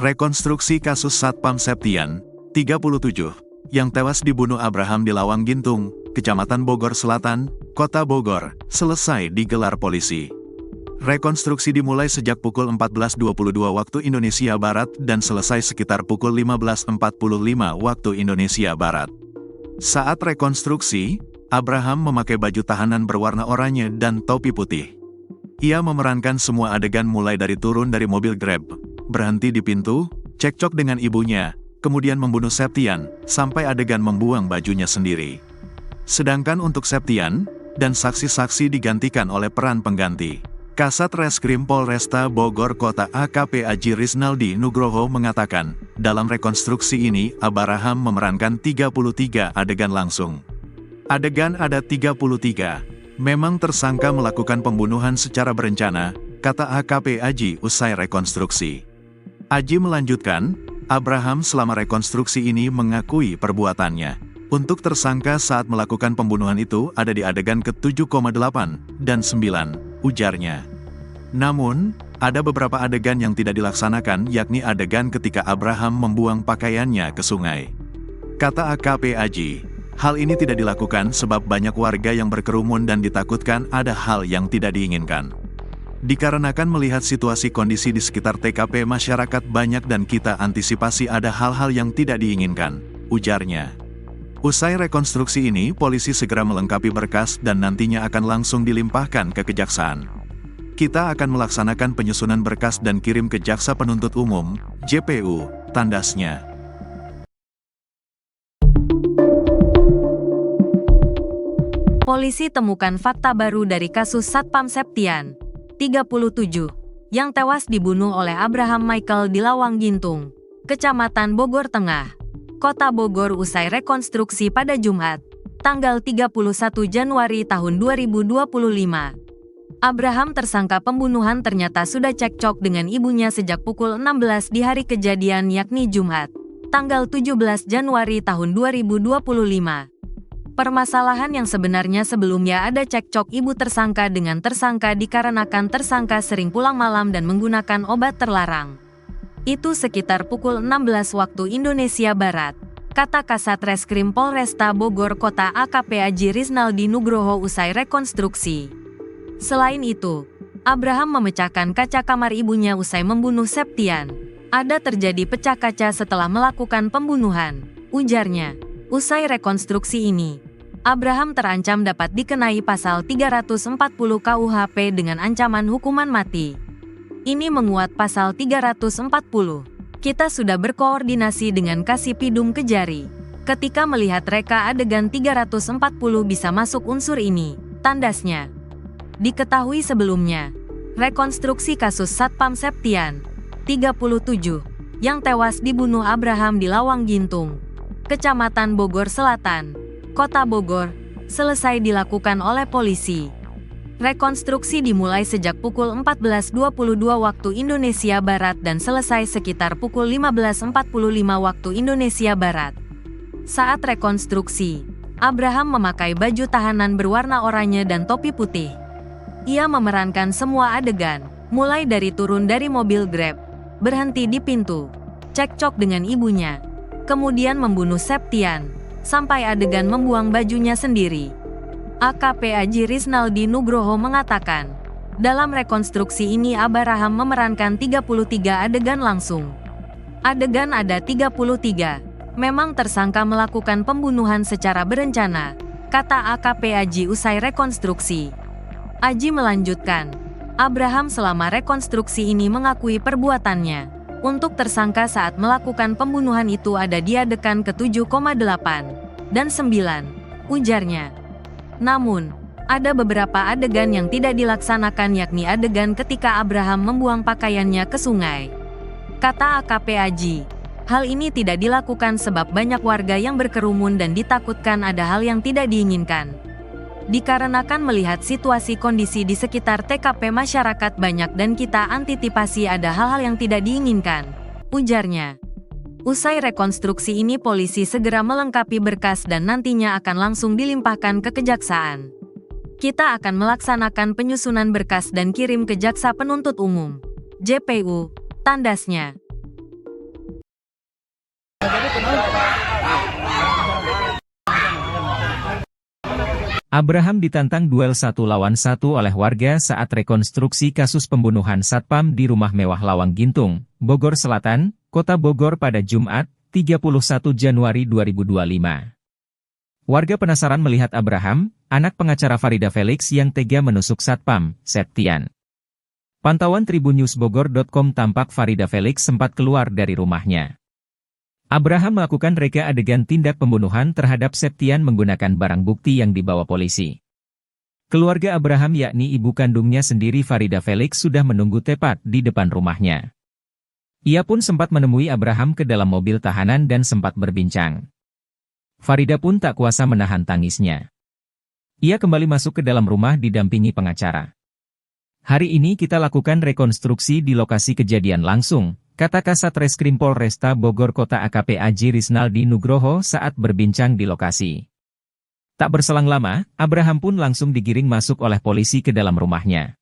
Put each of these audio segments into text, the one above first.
Rekonstruksi kasus Satpam Septian, 37, yang tewas dibunuh Abraham di Lawang Gintung, Kecamatan Bogor Selatan, Kota Bogor, selesai digelar polisi. Rekonstruksi dimulai sejak pukul 14.22 waktu Indonesia Barat dan selesai sekitar pukul 15.45 waktu Indonesia Barat. Saat rekonstruksi, Abraham memakai baju tahanan berwarna oranye dan topi putih. Ia memerankan semua adegan mulai dari turun dari mobil Grab, berhenti di pintu, cekcok dengan ibunya, kemudian membunuh Septian, sampai adegan membuang bajunya sendiri. Sedangkan untuk Septian dan saksi-saksi digantikan oleh peran pengganti. Kasat Reskrim Polresta Bogor Kota AKP Aji Riznaldi Nugroho mengatakan, dalam rekonstruksi ini Abraham memerankan 33 adegan langsung. Adegan ada 33. Memang tersangka melakukan pembunuhan secara berencana, kata AKP Aji usai rekonstruksi. Aji melanjutkan, Abraham selama rekonstruksi ini mengakui perbuatannya. Untuk tersangka saat melakukan pembunuhan itu ada di adegan ke-7,8 dan 9, ujarnya. Namun, ada beberapa adegan yang tidak dilaksanakan yakni adegan ketika Abraham membuang pakaiannya ke sungai. Kata AKP Aji, hal ini tidak dilakukan sebab banyak warga yang berkerumun dan ditakutkan ada hal yang tidak diinginkan. Dikarenakan melihat situasi kondisi di sekitar TKP masyarakat banyak dan kita antisipasi ada hal-hal yang tidak diinginkan, ujarnya. Usai rekonstruksi ini, polisi segera melengkapi berkas dan nantinya akan langsung dilimpahkan ke kejaksaan. Kita akan melaksanakan penyusunan berkas dan kirim ke Jaksa Penuntut Umum, JPU, tandasnya. Polisi temukan fakta baru dari kasus Satpam Septian, 37, yang tewas dibunuh oleh Abraham Michael di Lawang Gintung, Kecamatan Bogor Tengah, Kota Bogor usai rekonstruksi pada Jumat, tanggal 31 Januari tahun 2025. Abraham tersangka pembunuhan ternyata sudah cekcok dengan ibunya sejak pukul 16 di hari kejadian yakni Jumat, tanggal 17 Januari tahun 2025. Permasalahan yang sebenarnya sebelumnya ada cekcok ibu tersangka dengan tersangka dikarenakan tersangka sering pulang malam dan menggunakan obat terlarang. Itu sekitar pukul 16 waktu Indonesia Barat, kata Kasat Reskrim Polresta Bogor Kota AKP Aji Riznaldi Nugroho usai rekonstruksi. Selain itu, Abraham memecahkan kaca kamar ibunya usai membunuh Septian. Ada terjadi pecah kaca setelah melakukan pembunuhan, ujarnya. Usai rekonstruksi ini, Abraham terancam dapat dikenai pasal 340 KUHP dengan ancaman hukuman mati. Ini menguat pasal 340. Kita sudah berkoordinasi dengan Kasipidum Kejari. Ketika melihat reka adegan 340 bisa masuk unsur ini, tandasnya. Diketahui sebelumnya, rekonstruksi kasus Satpam Septian, 37, yang tewas dibunuh Abraham di Lawang Gintung, Kecamatan Bogor Selatan, Kota Bogor, selesai dilakukan oleh polisi. Rekonstruksi dimulai sejak pukul 14.22 waktu Indonesia Barat dan selesai sekitar pukul 15.45 waktu Indonesia Barat. Saat rekonstruksi, Abraham memakai baju tahanan berwarna oranye dan topi putih. Ia memerankan semua adegan, mulai dari turun dari mobil Grab, berhenti di pintu, cekcok dengan ibunya, kemudian membunuh Septian, sampai adegan membuang bajunya sendiri. AKP Aji Riznaldi Nugroho mengatakan, dalam rekonstruksi ini Abraham memerankan 33 adegan langsung. Adegan ada 33. Memang tersangka melakukan pembunuhan secara berencana, kata AKP Aji usai rekonstruksi. Aji melanjutkan, Abraham selama rekonstruksi ini mengakui perbuatannya. Untuk tersangka saat melakukan pembunuhan itu ada di adegan ke-7,8 dan 9, ujarnya. Namun, ada beberapa adegan yang tidak dilaksanakan yakni adegan ketika Abraham membuang pakaiannya ke sungai. Kata AKP Aji, hal ini tidak dilakukan sebab banyak warga yang berkerumun dan ditakutkan ada hal yang tidak diinginkan. Dikarenakan melihat situasi kondisi di sekitar TKP masyarakat banyak dan kita antisipasi ada hal-hal yang tidak diinginkan, ujarnya. Usai rekonstruksi ini polisi segera melengkapi berkas dan nantinya akan langsung dilimpahkan ke kejaksaan. Kita akan melaksanakan penyusunan berkas dan kirim ke Jaksa Penuntut Umum, JPU, tandasnya. Abraham ditantang duel 1-1 oleh warga saat rekonstruksi kasus pembunuhan Satpam di rumah mewah Lawang Gintung, Bogor Selatan, Kota Bogor pada Jumat, 31 Januari 2025. Warga penasaran melihat Abraham, anak pengacara Farida Felix yang tega menusuk Satpam, Septian. Pantauan tribunnews.bogor.com tampak Farida Felix sempat keluar dari rumahnya. Abraham melakukan reka adegan tindak pembunuhan terhadap Septian menggunakan barang bukti yang dibawa polisi. Keluarga Abraham yakni ibu kandungnya sendiri Farida Felix sudah menunggu tepat di depan rumahnya. Ia pun sempat menemui Abraham ke dalam mobil tahanan dan sempat berbincang. Farida pun tak kuasa menahan tangisnya. Ia kembali masuk ke dalam rumah didampingi pengacara. Hari ini kita lakukan rekonstruksi di lokasi kejadian langsung, kata Kasat Reskrim Polresta Bogor Kota AKP Aji Risnaldi Nugroho saat berbincang di lokasi. Tak berselang lama, Abraham pun langsung digiring masuk oleh polisi ke dalam rumahnya.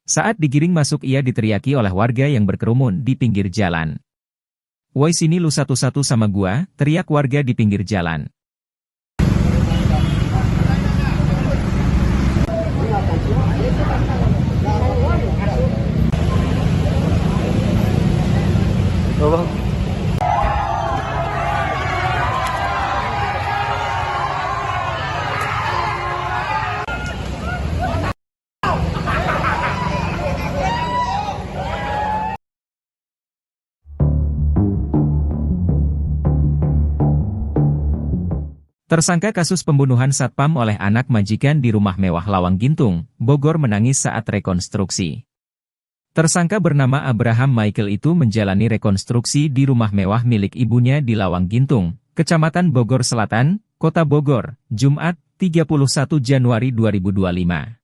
Saat digiring masuk ia diteriaki oleh warga yang berkerumun di pinggir jalan. "Woi sini lu satu-satu sama gua," teriak warga di pinggir jalan. Tersangka kasus pembunuhan Satpam oleh anak majikan di rumah mewah Lawang Gintung, Bogor menangis saat rekonstruksi. Tersangka bernama Abraham Michael itu menjalani rekonstruksi di rumah mewah milik ibunya di Lawang Gintung, Kecamatan Bogor Selatan, Kota Bogor, Jumat, 31 Januari 2025.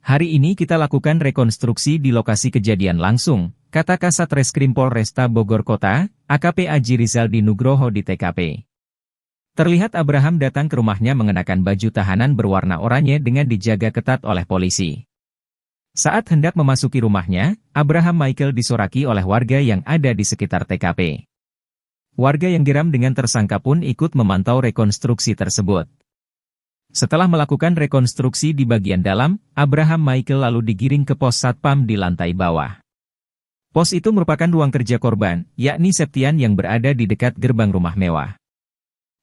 Hari ini kita lakukan rekonstruksi di lokasi kejadian langsung, kata Kasat Reskrim Polresta Bogor Kota, AKP Aji Risnaldi Nugroho di TKP. Terlihat Abraham datang ke rumahnya mengenakan baju tahanan berwarna oranye dengan dijaga ketat oleh polisi. Saat hendak memasuki rumahnya, Abraham Michael disoraki oleh warga yang ada di sekitar TKP. Warga yang geram dengan tersangka pun ikut memantau rekonstruksi tersebut. Setelah melakukan rekonstruksi di bagian dalam, Abraham Michael lalu digiring ke pos Satpam di lantai bawah. Pos itu merupakan ruang kerja korban, yakni Septian yang berada di dekat gerbang rumah mewah.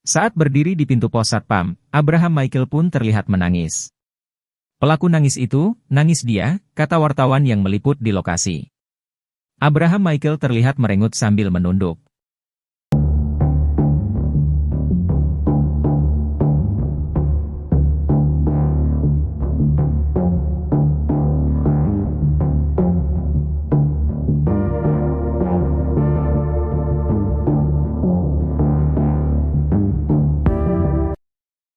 Saat berdiri di pintu pos Satpam, Abraham Michael pun terlihat menangis. "Pelaku nangis itu, nangis dia," kata wartawan yang meliput di lokasi. Abraham Michael terlihat merengut sambil menunduk.